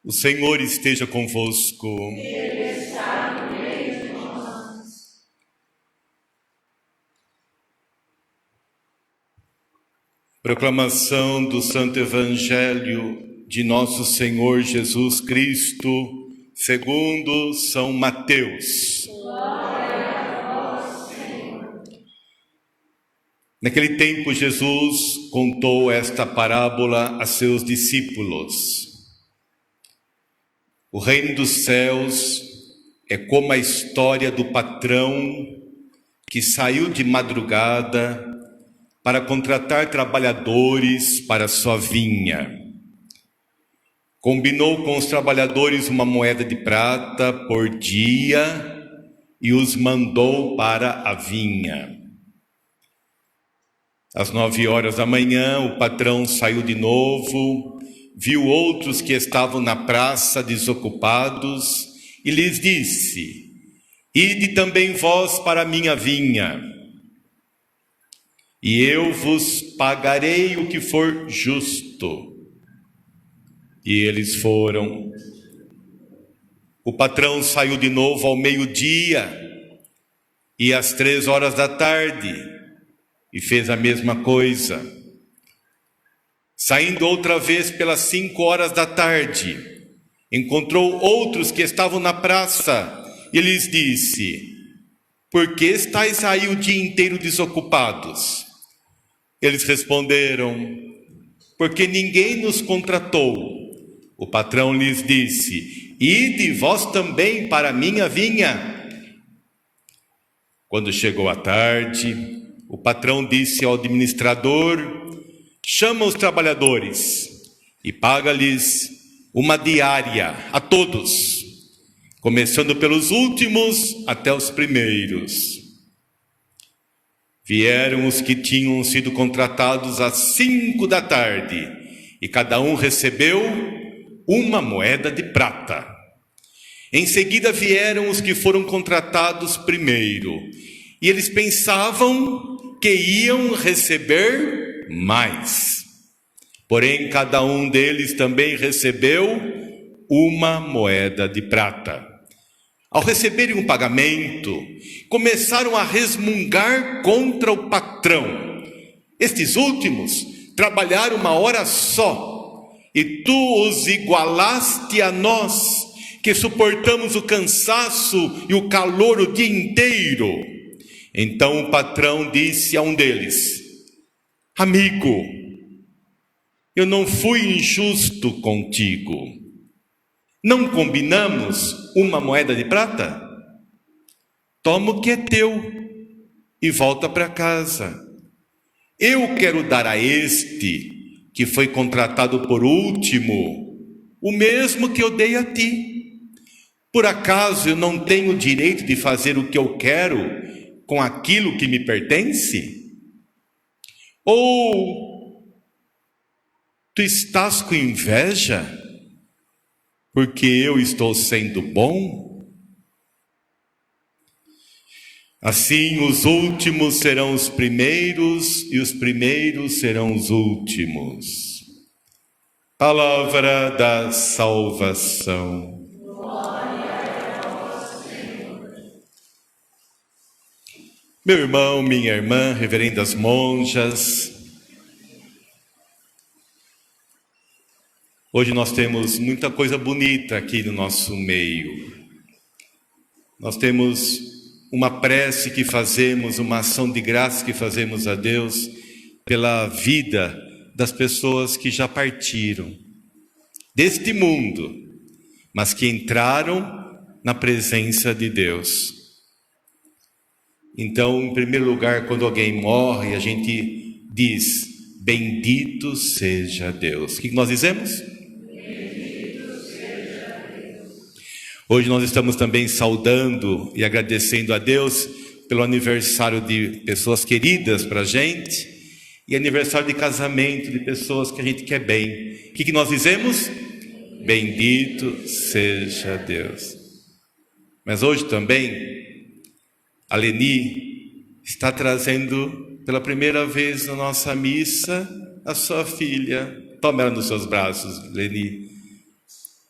O Senhor esteja convosco. Ele está no meio de nós. Proclamação do Santo Evangelho de Nosso Senhor Jesus Cristo, segundo São Mateus. Glória a vós, Senhor. Naquele tempo, Jesus contou esta parábola a seus discípulos. O reino dos céus é como a história do patrão que saiu de madrugada para contratar trabalhadores para sua vinha. Combinou com os trabalhadores uma moeda de prata por dia e os mandou para a vinha. Às 9 horas da manhã, o patrão saiu de novo, viu outros que estavam na praça desocupados e lhes disse: Ide também vós para a minha vinha, e eu vos pagarei o que for justo. E eles foram. O patrão saiu de novo ao meio-dia e às 3 horas da tarde e fez a mesma coisa. Saindo outra vez pelas 5 horas da tarde, encontrou outros que estavam na praça e lhes disse: Por que estáis aí o dia inteiro desocupados? Eles responderam: Porque ninguém nos contratou. O patrão lhes disse: Ide vós também para a minha vinha. Quando chegou a tarde, o patrão disse ao administrador: Chama os trabalhadores e paga-lhes uma diária a todos, começando pelos últimos até os primeiros. Vieram os que tinham sido contratados às 5 da tarde, e cada um recebeu uma moeda de prata. Em seguida vieram os que foram contratados primeiro, e eles pensavam que iam receber mais. Porém, cada um deles também recebeu uma moeda de prata. Ao receberem o pagamento, começaram a resmungar contra o patrão. Estes últimos trabalharam 1 hora só, e tu os igualaste a nós, que suportamos o cansaço e o calor o dia inteiro. Então o patrão disse a um deles: Amigo, eu não fui injusto contigo. Não combinamos uma moeda de prata? Toma o que é teu e volta para casa. Eu quero dar a este, que foi contratado por último, o mesmo que eu dei a ti. Por acaso eu não tenho o direito de fazer o que eu quero com aquilo que me pertence? Ou tu estás com inveja porque eu estou sendo bom? Assim os últimos serão os primeiros e os primeiros serão os últimos. Palavra da salvação. Glória a vós, Senhor. Meu irmão, minha irmã, reverendas monjas, hoje nós temos muita coisa bonita aqui no nosso meio. Nós temos uma prece que fazemos, uma ação de graça que fazemos a Deus pela vida das pessoas que já partiram deste mundo, mas que entraram na presença de Deus. Então, em primeiro lugar, quando alguém morre, a gente diz: bendito seja Deus. O que nós dizemos? Bendito seja Deus. Hoje nós estamos também saudando e agradecendo a Deus pelo aniversário de pessoas queridas para a gente e aniversário de casamento de pessoas que a gente quer bem. O que nós dizemos? Bendito seja Deus. Mas hoje também a Leni está trazendo pela primeira vez na nossa missa a sua filha. Toma ela nos seus braços, Leni.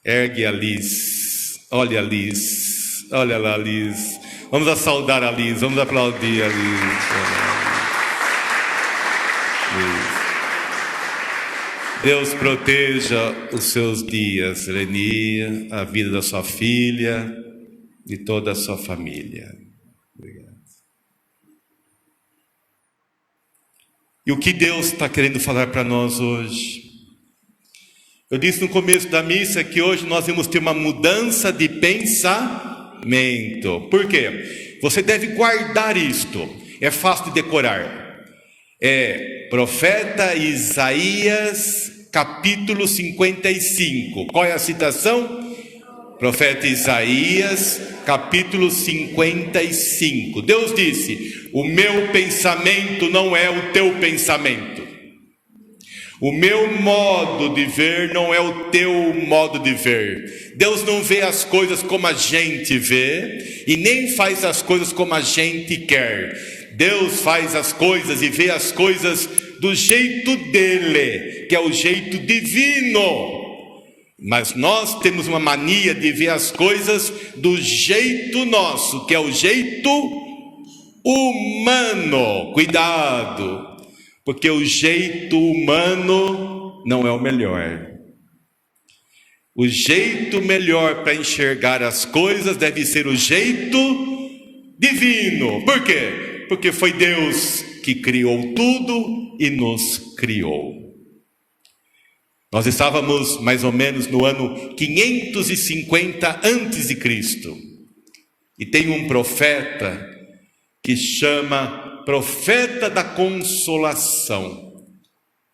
Ergue a Liz. Olha a Liz. Olha lá a Liz. Vamos a saudar a Liz. Vamos aplaudir a Liz. Deus proteja os seus dias, Lenia, a vida da sua filha e toda a sua família. Obrigado. E o que Deus está querendo falar para nós hoje? Eu disse no começo da missa que hoje nós vamos ter uma mudança de pensamento. Por quê? Você deve guardar isto. É fácil de decorar. É profeta Isaías, capítulo 55. Qual é a citação? Profeta Isaías, capítulo 55. Deus disse: o meu pensamento não é o teu pensamento. O meu modo de ver não é o teu modo de ver. Deus não vê as coisas como a gente vê e nem faz as coisas como a gente quer. Deus faz as coisas e vê as coisas do jeito dele, que é o jeito divino. Mas nós temos uma mania de ver as coisas do jeito nosso, que é o jeito humano. Cuidado! Porque o jeito humano não é o melhor. O jeito melhor para enxergar as coisas deve ser o jeito divino. Por quê? Porque foi Deus que criou tudo e nos criou. Nós estávamos mais ou menos no ano 550 a.C. E tem um profeta que chama Profeta da Consolação.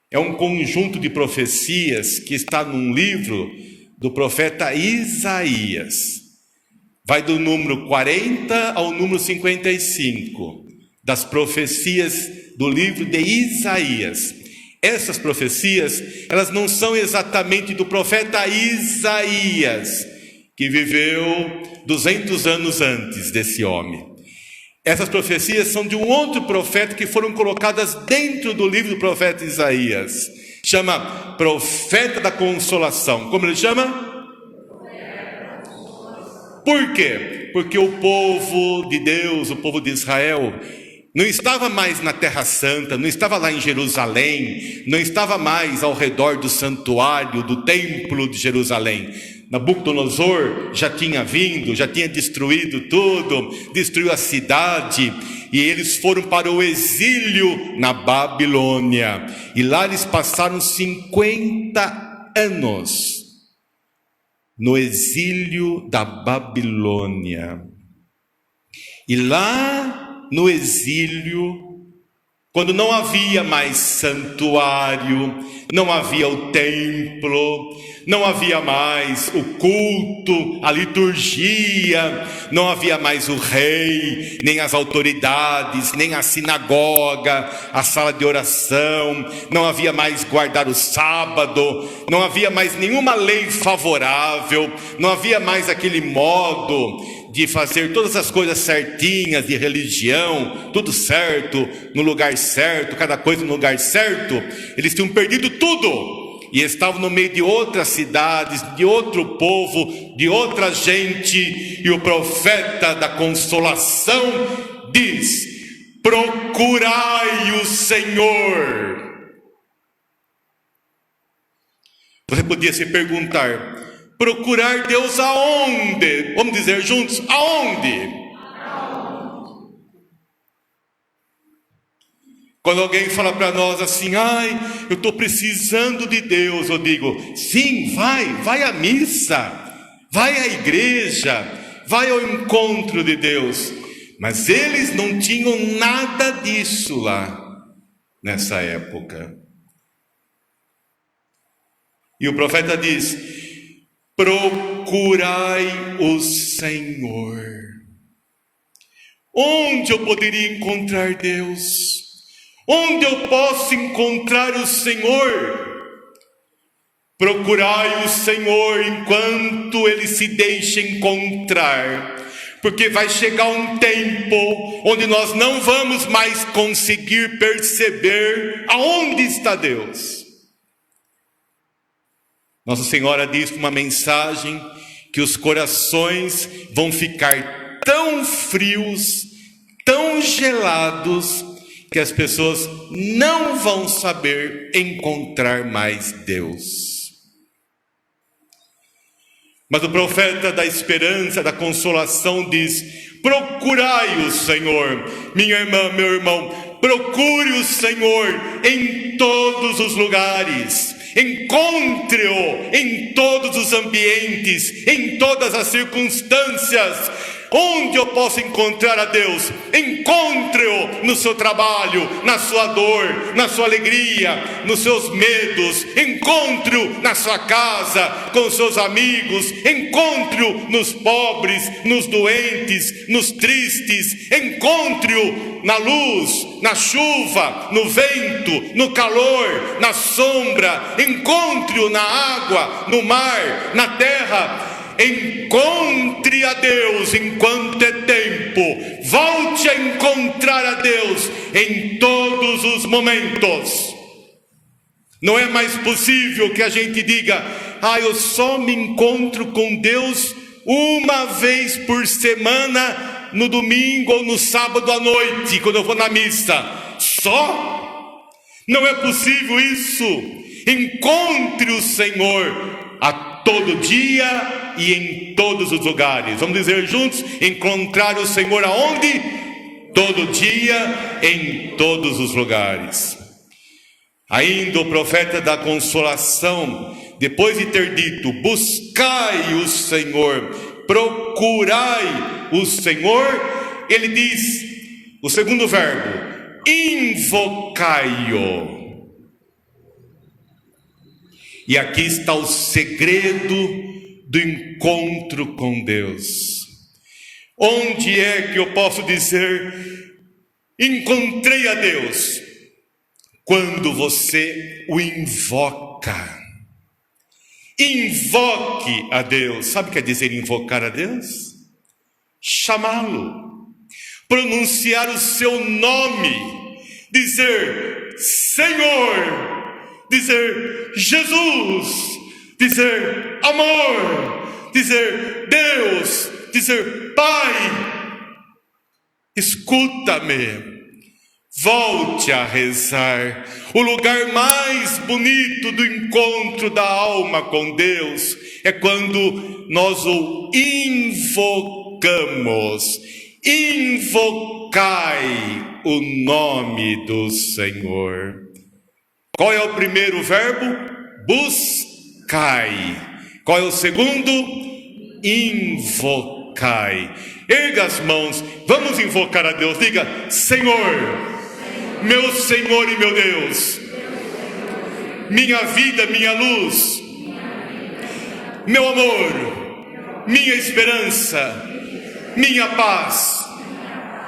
É um conjunto de profecias que está num livro do profeta Isaías. Vai do número 40 ao número 55 das profecias do livro de Isaías. Essas profecias, elas não são exatamente do profeta Isaías, que viveu 200 anos antes desse homem. Essas profecias são de um outro profeta que foram colocadas dentro do livro do profeta Isaías. Chama Profeta da Consolação. Como ele chama? Por quê? Porque o povo de Deus, o povo de Israel, não estava mais na Terra Santa, não estava lá em Jerusalém, não estava mais ao redor do santuário, do templo de Jerusalém. Nabucodonosor já tinha vindo, já tinha destruído tudo, destruiu a cidade, e eles foram para o exílio na Babilônia. E lá eles passaram 50 anos no exílio da Babilônia. E lá no exílio, quando não havia mais santuário, não havia o templo, não havia mais o culto, a liturgia, não havia mais o rei, nem as autoridades, nem a sinagoga, a sala de oração, não havia mais guardar o sábado, não havia mais nenhuma lei favorável, não havia mais aquele modo de fazer todas as coisas certinhas de religião, tudo certo, no lugar certo, cada coisa no lugar certo. Eles tinham perdido tudo e estavam no meio de outras cidades, de outro povo, de outra gente. E o profeta da consolação diz: procurai o Senhor. Você podia se perguntar: procurar Deus aonde? Vamos dizer juntos: aonde? Quando alguém fala para nós assim: ai, eu estou precisando de Deus, eu digo: sim, vai à missa, vai à igreja, vai ao encontro de Deus. Mas eles não tinham nada disso lá, nessa época. E o profeta diz: procurai o Senhor. Onde eu poderia encontrar Deus? Onde eu posso encontrar o Senhor? Procurai o Senhor enquanto Ele se deixa encontrar, porque vai chegar um tempo onde nós não vamos mais conseguir perceber aonde está Deus. Nossa Senhora diz numa mensagem que os corações vão ficar tão frios, tão gelados, que as pessoas não vão saber encontrar mais Deus. Mas o profeta da esperança, da consolação diz: procurai o Senhor, minha irmã, meu irmão, procure o Senhor em todos os lugares. Encontre-o em todos os ambientes, em todas as circunstâncias. Onde eu posso encontrar a Deus? Encontre-o no seu trabalho, na sua dor, na sua alegria, nos seus medos. Encontre-o na sua casa, com seus amigos. Encontre-o nos pobres, nos doentes, nos tristes. Encontre-o na luz, na chuva, no vento, no calor, na sombra. Encontre-o na água, no mar, na terra. Encontre a Deus enquanto é tempo. Volte a encontrar a Deus em todos os momentos. Não é mais possível que a gente diga: eu só me encontro com Deus uma vez por semana, no domingo ou no sábado à noite, quando eu vou na missa. Só? Não é possível isso. Encontre o Senhor a todo dia e em todos os lugares. Vamos dizer juntos: encontrar o Senhor aonde? Todo dia, em todos os lugares. Ainda o profeta da consolação, depois de ter dito: buscai o Senhor, procurai o Senhor, ele diz, o segundo verbo, invocai-o. E aqui está o segredo do encontro com Deus. Onde é que eu posso dizer: encontrei a Deus? Quando você o invoca. Invoque a Deus. Sabe o que quer dizer invocar a Deus? Chamá-lo, pronunciar o seu nome, dizer Senhor, dizer Jesus, dizer amor, dizer Deus, dizer Pai. Escuta-me, volte a rezar. O lugar mais bonito do encontro da alma com Deus é quando nós o invocamos. Invocai o nome do Senhor. Qual é o primeiro verbo? Buscai. Qual é o segundo? Invocai. Erga as mãos, vamos invocar a Deus. Diga: Senhor, meu Senhor e meu Deus, minha vida, minha luz, meu amor, minha esperança, minha paz,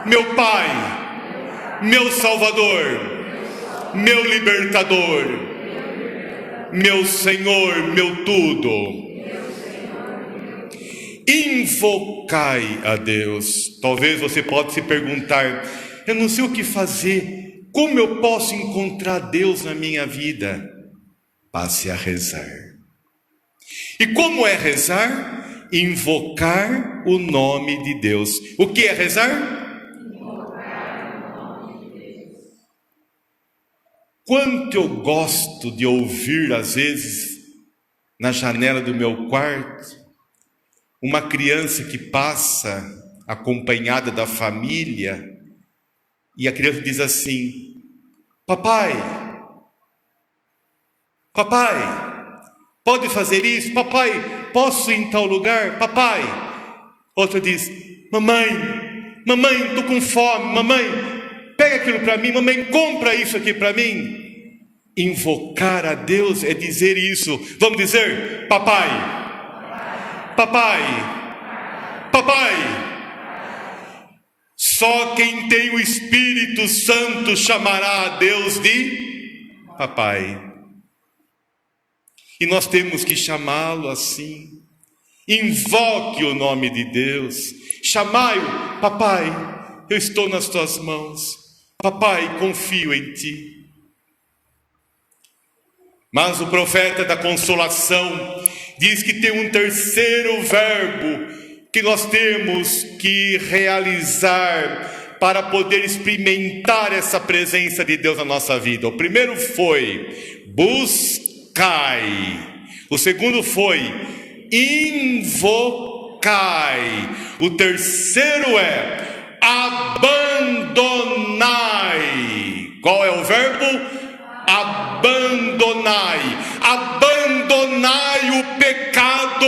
meu Pai, meu Salvador, meu Libertador, meu Senhor, meu tudo. Invocai a Deus. Talvez você possa se perguntar: eu não sei o que fazer, como eu posso encontrar Deus na minha vida? Passe a rezar. E como é rezar? Invocar o nome de Deus. O que é rezar? Invocar o nome de Deus. Quanto eu gosto de ouvir, às vezes, na janela do meu quarto, uma criança que passa acompanhada da família, e a criança diz assim: papai, pode fazer isso? Papai, posso ir em tal lugar? Papai. Outra diz: mamãe, estou com fome. Mamãe, pega aquilo para mim. Mamãe, compra isso aqui para mim. Invocar a Deus é dizer isso. Vamos dizer: papai. Só quem tem o Espírito Santo chamará a Deus de papai. E nós temos que chamá-lo assim. Invoque o nome de Deus. Chamai-o: papai, eu estou nas tuas mãos. Papai, confio em ti. Mas o profeta da consolação diz que tem um terceiro verbo que nós temos que realizar para poder experimentar essa presença de Deus na nossa vida. O primeiro foi buscai. O segundo foi invocai. O terceiro é abandonai. Qual é o verbo? Abandonai. Abandonai o pecado,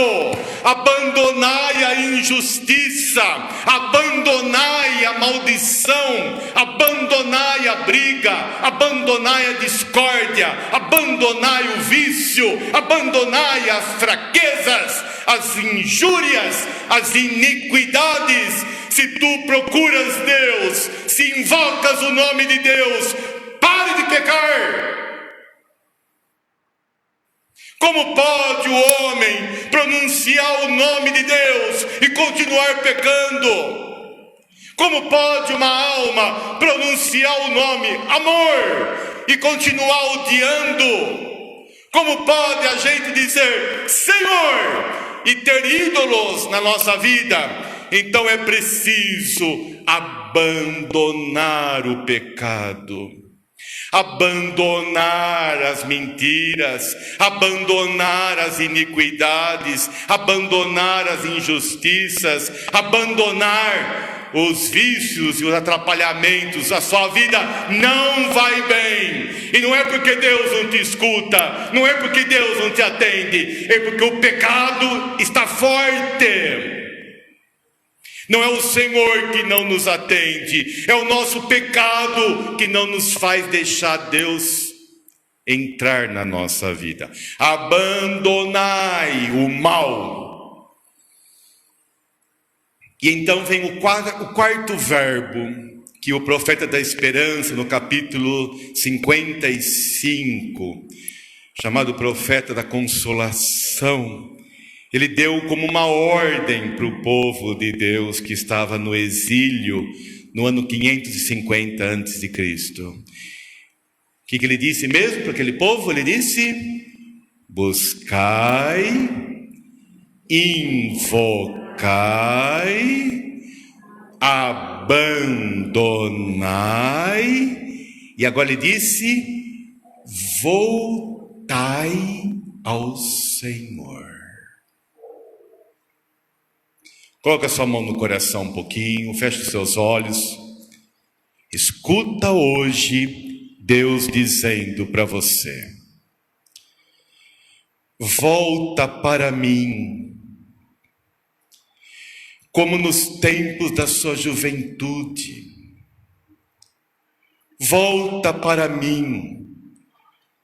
abandonai a injustiça, abandonai a maldição, abandonai a briga, abandonai a discórdia, abandonai o vício, abandonai as fraquezas, as injúrias, as iniquidades. Se tu procuras Deus, se invocas o nome de Deus, pare de pecar. Como pode o homem pronunciar o nome de Deus e continuar pecando? Como pode uma alma pronunciar o nome amor e continuar odiando? Como pode a gente dizer Senhor e ter ídolos na nossa vida? Então é preciso abandonar o pecado. Abandonar as mentiras, abandonar as iniquidades, abandonar as injustiças, abandonar os vícios e os atrapalhamentos. A sua vida não vai bem, e não é porque Deus não te escuta, não é porque Deus não te atende, é porque o pecado está forte. Não é o Senhor que não nos atende, é o nosso pecado que não nos faz deixar Deus entrar na nossa vida. Abandonai o mal. E então vem o quarto verbo, que o profeta da esperança, no capítulo 55, chamado profeta da consolação, ele deu como uma ordem para o povo de Deus que estava no exílio no ano 550 a.C. O que ele disse mesmo para aquele povo? Ele disse: buscai, invocai, abandonai, e agora ele disse: voltai ao Senhor. Coloca sua mão no coração um pouquinho, feche os seus olhos. Escuta hoje Deus dizendo para você: volta para mim, como nos tempos da sua juventude. Volta para mim,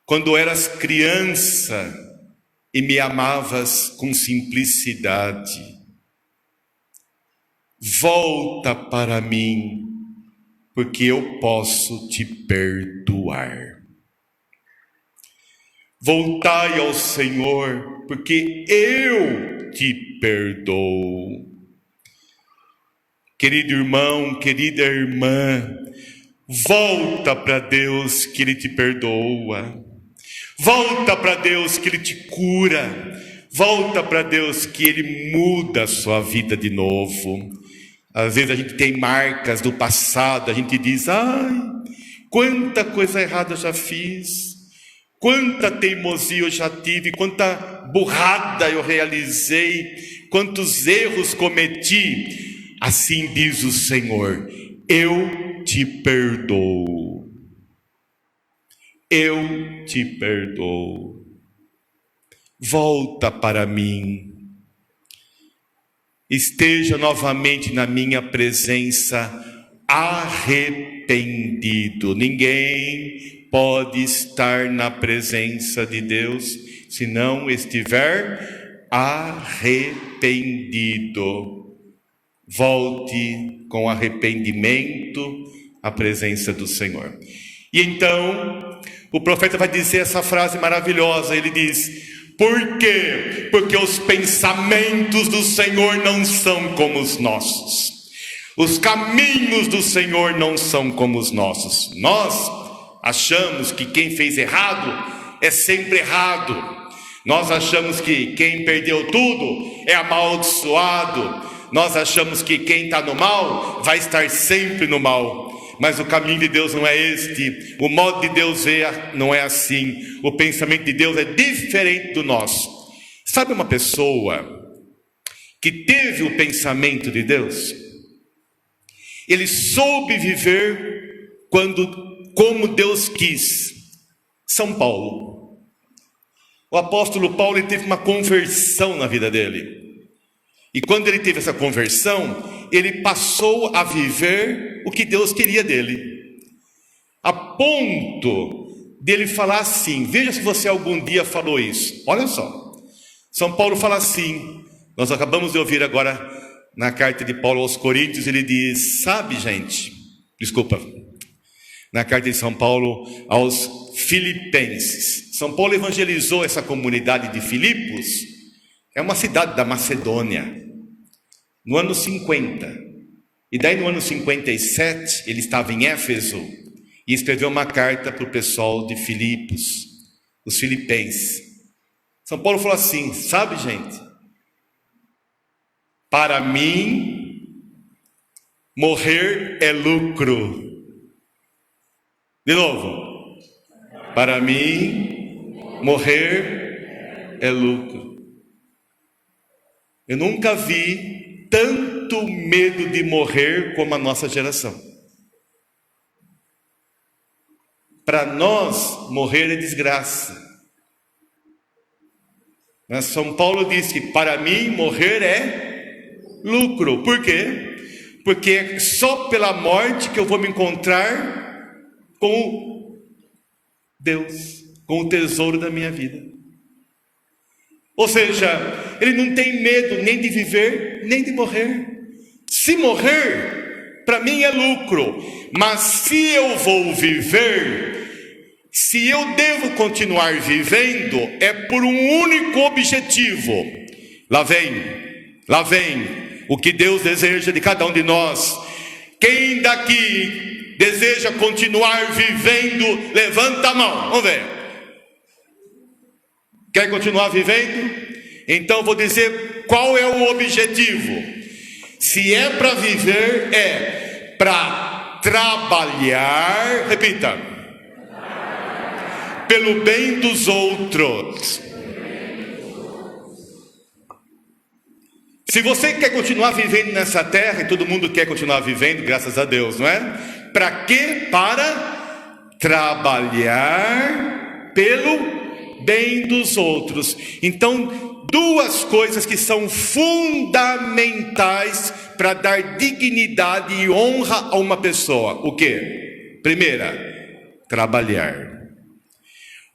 quando eras criança e me amavas com simplicidade. Volta para mim, porque eu posso te perdoar. Voltai ao Senhor, porque eu te perdoo. Querido irmão, querida irmã, volta para Deus que Ele te perdoa. Volta para Deus que Ele te cura. Volta para Deus que Ele muda a sua vida de novo. Às vezes a gente tem marcas do passado, a gente diz: ai, quanta coisa errada eu já fiz, quanta teimosia eu já tive, quanta burrada eu realizei, quantos erros cometi. Assim diz o Senhor: eu te perdoo. Eu te perdoo. Volta para mim. Esteja novamente na minha presença arrependido. Ninguém pode estar na presença de Deus se não estiver arrependido. Volte com arrependimento à presença do Senhor. E então o profeta vai dizer essa frase maravilhosa. Ele diz: por quê? Porque os pensamentos do Senhor não são como os nossos. Os caminhos do Senhor não são como os nossos. Nós achamos que quem fez errado é sempre errado. Nós achamos que quem perdeu tudo é amaldiçoado. Nós achamos que quem está no mal vai estar sempre no mal. Mas o caminho de Deus não é este. O modo de Deus ver não é assim. O pensamento de Deus é diferente do nosso. Sabe uma pessoa que teve o pensamento de Deus? Ele soube viver como Deus quis. São Paulo. O apóstolo Paulo, ele teve uma conversão na vida dele. E quando ele teve essa conversão, ele passou a viver o que Deus queria dele. A ponto dele falar assim, veja se você algum dia falou isso. Olha só, São Paulo fala assim, nós acabamos de ouvir agora na carta de Paulo aos Coríntios, ele diz, na carta de São Paulo aos Filipenses. São Paulo evangelizou essa comunidade de Filipos, é uma cidade da Macedônia, no ano 50. E daí no ano 57, ele estava em Éfeso e escreveu uma carta para o pessoal de Filipos, os filipenses. São Paulo falou assim, sabe, gente? Para mim, morrer é lucro. De novo. Para mim, morrer é lucro. Eu nunca vi tanto medo de morrer como a nossa geração. Para nós, morrer é desgraça. Mas São Paulo diz que para mim morrer é lucro. Por quê? Porque é só pela morte que eu vou me encontrar com Deus, com o tesouro da minha vida. Ou seja, ele não tem medo nem de viver, nem de morrer. Se morrer, para mim é lucro. Mas se eu vou viver, se eu devo continuar vivendo, é por um único objetivo. Lá vem o que Deus deseja de cada um de nós. Quem daqui deseja continuar vivendo, levanta a mão, vamos ver. Quer continuar vivendo? Então vou dizer qual é o objetivo. Se é para viver, é para trabalhar, repita, pelo bem dos outros. Se você quer continuar vivendo nessa terra, e todo mundo quer continuar vivendo, graças a Deus, não é? Para quê? Para trabalhar pelo bem dos outros. Então, duas coisas que são fundamentais para dar dignidade e honra a uma pessoa. O quê? Primeira, trabalhar.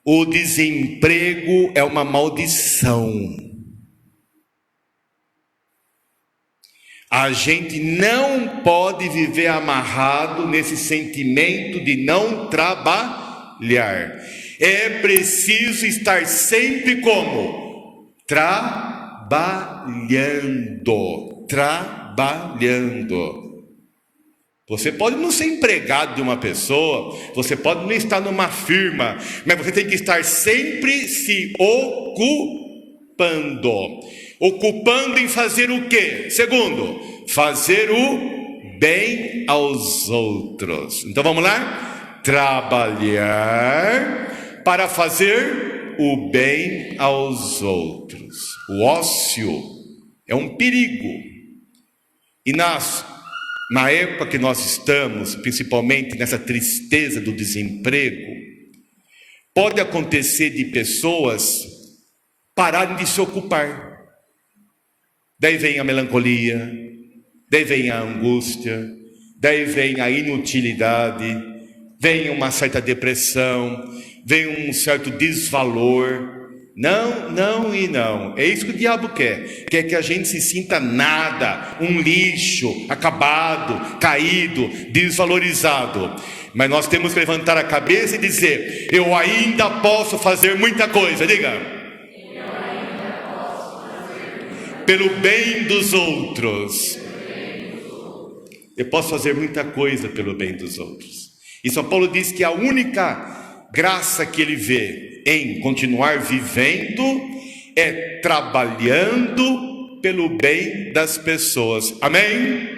O desemprego é uma maldição. A gente não pode viver amarrado nesse sentimento de não trabalhar. É preciso estar sempre como? Trabalhando. Você pode não ser empregado de uma pessoa, você pode não estar numa firma, mas você tem que estar sempre se ocupando em fazer o quê? Segundo, fazer o bem aos outros. Então vamos lá? Trabalhar para fazer o bem aos outros. O ócio é um perigo. E na época que nós estamos, principalmente nessa tristeza do desemprego, pode acontecer de pessoas pararem de se ocupar. Daí vem a melancolia, daí vem a angústia, daí vem a inutilidade, vem uma certa depressão, vem um certo desvalor. Não e não. É isso que o diabo quer. Quer que a gente se sinta nada, um lixo, acabado, caído, desvalorizado. Mas nós temos que levantar a cabeça e dizer: eu ainda posso fazer muita coisa. Diga. Pelo bem dos outros. Eu posso fazer muita coisa pelo bem dos outros. E São Paulo diz que a única graça que ele vê em continuar vivendo é trabalhando pelo bem das pessoas. Amém?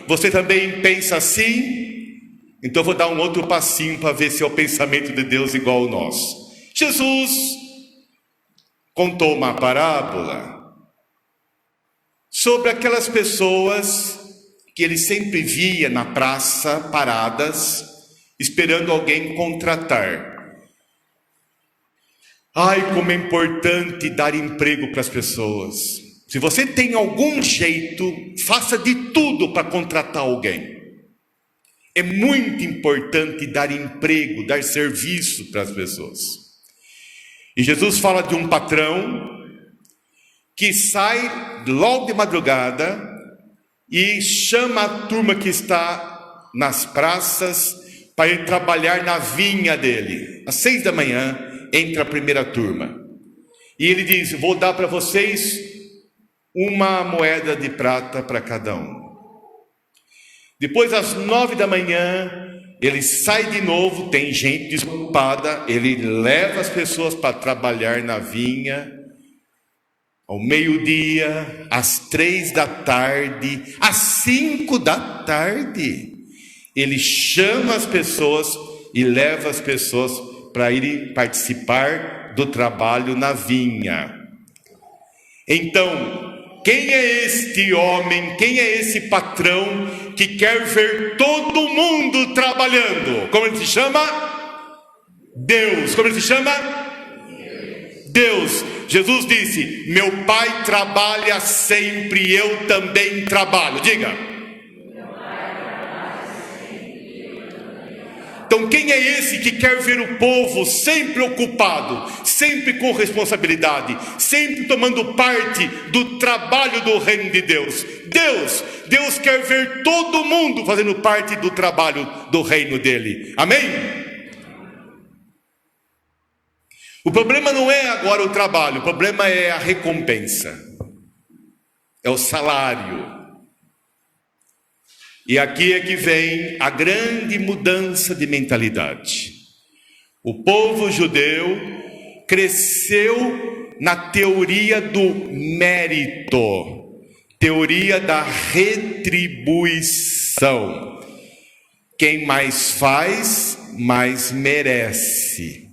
Você também pensa assim? Então eu vou dar um outro passinho para ver se é o pensamento de Deus igual ao nosso. Jesus contou uma parábola sobre aquelas pessoas que ele sempre via na praça paradas, esperando alguém contratar. Ai, como é importante dar emprego para as pessoas. Se você tem algum jeito, faça de tudo para contratar alguém. É muito importante dar emprego, dar serviço para as pessoas. E Jesus fala de um patrão que sai logo de madrugada e chama a turma que está nas praças para ir trabalhar na vinha dele. Às 6 da manhã entra a primeira turma. E ele diz: vou dar para vocês uma moeda de prata para cada um. Depois, às 9 da manhã, ele sai de novo, tem gente desocupada, ele leva as pessoas para trabalhar na vinha. Ao meio-dia, às 3 da tarde, às 5 da tarde, ele chama as pessoas e leva as pessoas para irem participar do trabalho na vinha. Então, quem é este homem, quem é esse patrão que quer ver todo mundo trabalhando? Como ele se chama? Deus. Como ele se chama? Deus. Jesus disse: meu Pai trabalha sempre e eu também trabalho. Diga. Então quem é esse que quer ver o povo sempre ocupado, sempre com responsabilidade, sempre tomando parte do trabalho do reino de Deus? Deus quer ver todo mundo fazendo parte do trabalho do reino dele. Amém? O problema não é agora o trabalho, o problema é a recompensa, é o salário. E aqui é que vem a grande mudança de mentalidade. O povo judeu cresceu na teoria do mérito, teoria da retribuição. Quem mais faz, mais merece.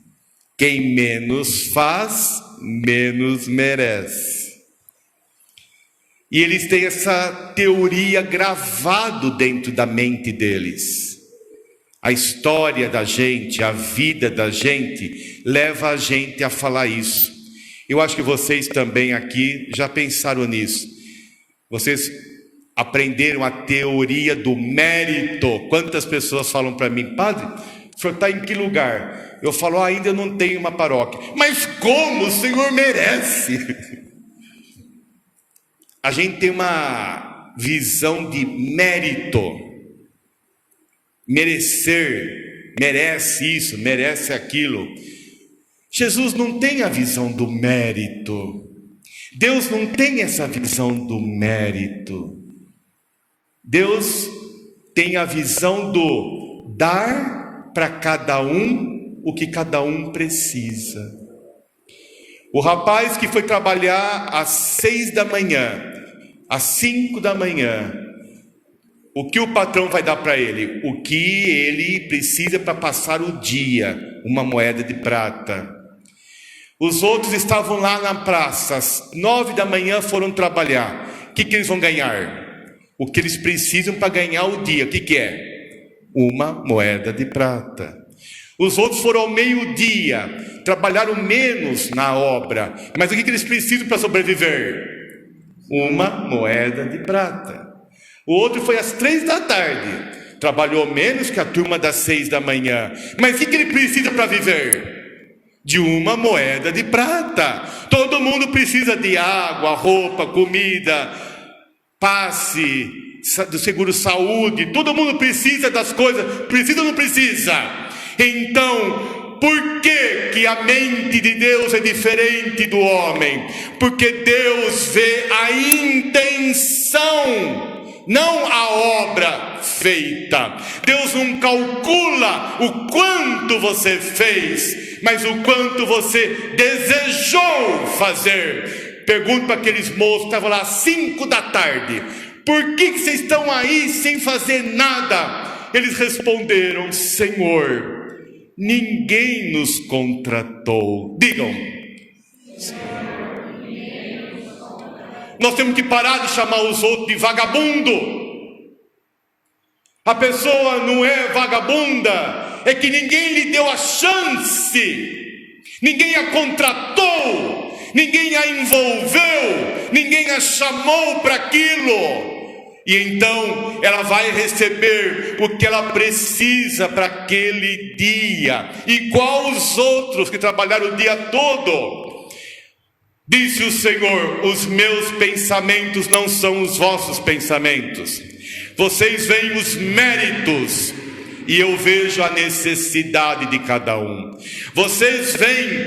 Quem menos faz, menos merece. E eles têm essa teoria gravado dentro da mente deles. A história da gente, a vida da gente, leva a gente a falar isso. Eu acho que vocês também aqui já pensaram nisso. Vocês aprenderam a teoria do mérito. Quantas pessoas falam para mim: padre, o senhor está em que lugar? Eu falo: ainda não tenho uma paróquia. Mas como? O senhor merece. A gente tem uma visão de mérito, merecer, merece isso, merece aquilo. Jesus não tem a visão do mérito. Deus não tem essa visão do mérito. Deus tem a visão do dar para cada um o que cada um precisa. O rapaz que foi trabalhar às 6 da manhã, às 5 da manhã, o que o patrão vai dar para ele? O que ele precisa para passar o dia, uma moeda de prata. Os outros estavam lá na praça, às 9 da manhã foram trabalhar. O que eles vão ganhar? O que eles precisam para ganhar o dia. O que é? Uma moeda de prata. Os outros foram ao meio-dia, trabalharam menos na obra, mas o que eles precisam para sobreviver? Uma moeda de prata. O outro foi às 3 da tarde, trabalhou menos que a turma das 6 da manhã, mas o que ele precisa para viver? De uma moeda de prata. Todo mundo precisa de água, roupa, comida, passe, do seguro saúde, todo mundo precisa das coisas, precisa ou não precisa? Então, por que a mente de Deus é diferente do homem? Porque Deus vê a intenção, não a obra feita. Deus não calcula o quanto você fez. mas o quanto você desejou fazer. Pergunto para aqueles moços que estavam lá às 5 da tarde: por que vocês estão aí sem fazer nada? Eles responderam: Senhor, ninguém nos contratou. Digam: nós temos que parar de chamar os outros de vagabundo. A pessoa não é vagabunda, é que ninguém lhe deu a chance, ninguém a contratou, ninguém a envolveu, ninguém a chamou para aquilo. E então ela vai receber o que ela precisa para aquele dia, igual os outros que trabalharam o dia todo. Disse o Senhor: os meus pensamentos não são os vossos pensamentos. Vocês veem os méritos e eu vejo a necessidade de cada um. Vocês veem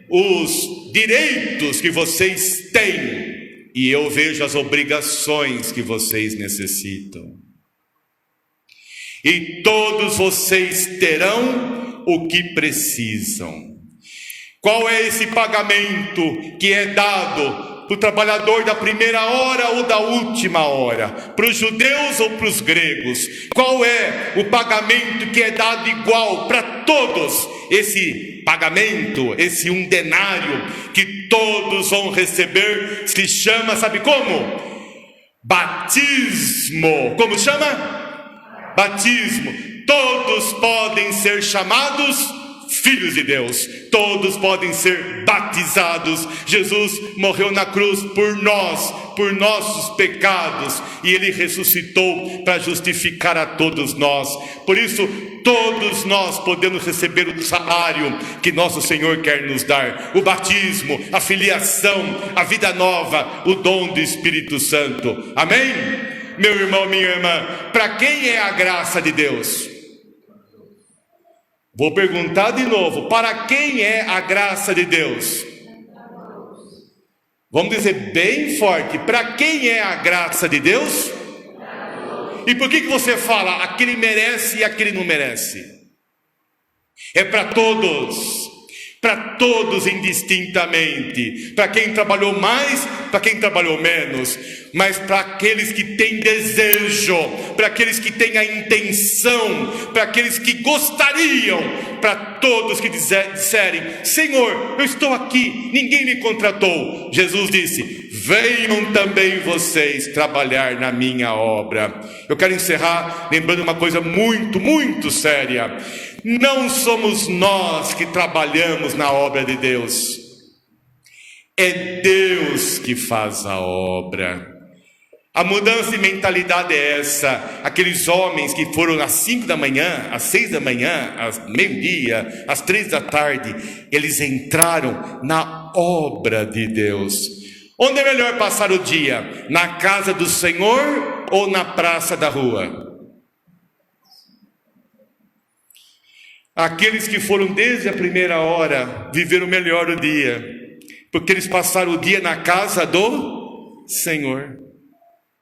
os direitos que vocês têm e eu vejo as obrigações que vocês necessitam. E todos vocês terão o que precisam. Qual é esse pagamento que é dado para o trabalhador da primeira hora ou da última hora? Para os judeus ou para os gregos? Qual é o pagamento que é dado igual para todos? Esse pagamento, esse 1 denário que todos vão receber, se chama, sabe como? Batismo. Como chama? Batismo. Todos podem ser chamados filhos de Deus, todos podem ser batizados. Jesus morreu na cruz por nós, por nossos pecados, e Ele ressuscitou para justificar a todos nós. Por isso, todos nós podemos receber o salário que nosso Senhor quer nos dar: o batismo, a filiação, a vida nova, o dom do Espírito Santo. Amém? Meu irmão, minha irmã, para quem é a graça de Deus? Vou perguntar de novo: para quem é a graça de Deus? Vamos dizer bem forte: para quem é a graça de Deus? E por que você fala aquele merece e aquele não merece? É para todos indistintamente, para quem trabalhou mais, para quem trabalhou menos, mas para aqueles que têm desejo, para aqueles que têm a intenção, para aqueles que gostariam, para todos que disserem: Senhor, eu estou aqui, ninguém me contratou. Jesus disse: venham também vocês trabalhar na minha obra. Eu quero encerrar lembrando uma coisa muito, muito séria. Não somos nós que trabalhamos na obra de Deus, é Deus que faz a obra. A mudança de mentalidade é essa. Aqueles homens que foram às 5 da manhã, às 6 da manhã, às meio-dia, às 3 da tarde, eles entraram na obra de Deus. Onde é melhor passar o dia? Na casa do Senhor ou na praça da rua? Aqueles que foram desde a primeira hora viveram melhor o dia, porque eles passaram o dia na casa do Senhor.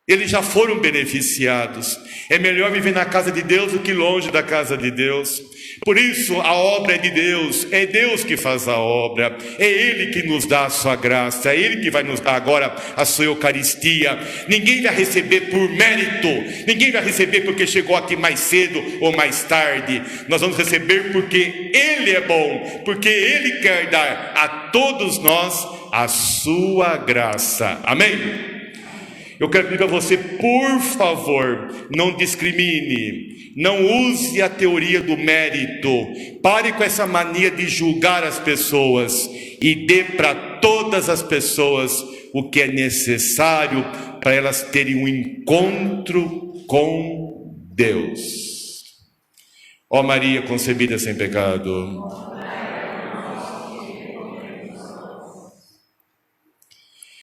Eles já foram beneficiados. É melhor viver na casa de Deus do que longe da casa de Deus. Por isso a obra é de Deus, é Deus que faz a obra, é Ele que nos dá a sua graça, é Ele que vai nos dar agora a sua Eucaristia. Ninguém vai receber por mérito, ninguém vai receber porque chegou aqui mais cedo ou mais tarde. Nós vamos receber porque Ele é bom, porque Ele quer dar a todos nós a sua graça. Amém? Eu quero pedir a você, por favor, não discrimine, não use a teoria do mérito, pare com essa mania de julgar as pessoas e dê para todas as pessoas o que é necessário para elas terem um encontro com Deus. Ó Maria concebida sem pecado,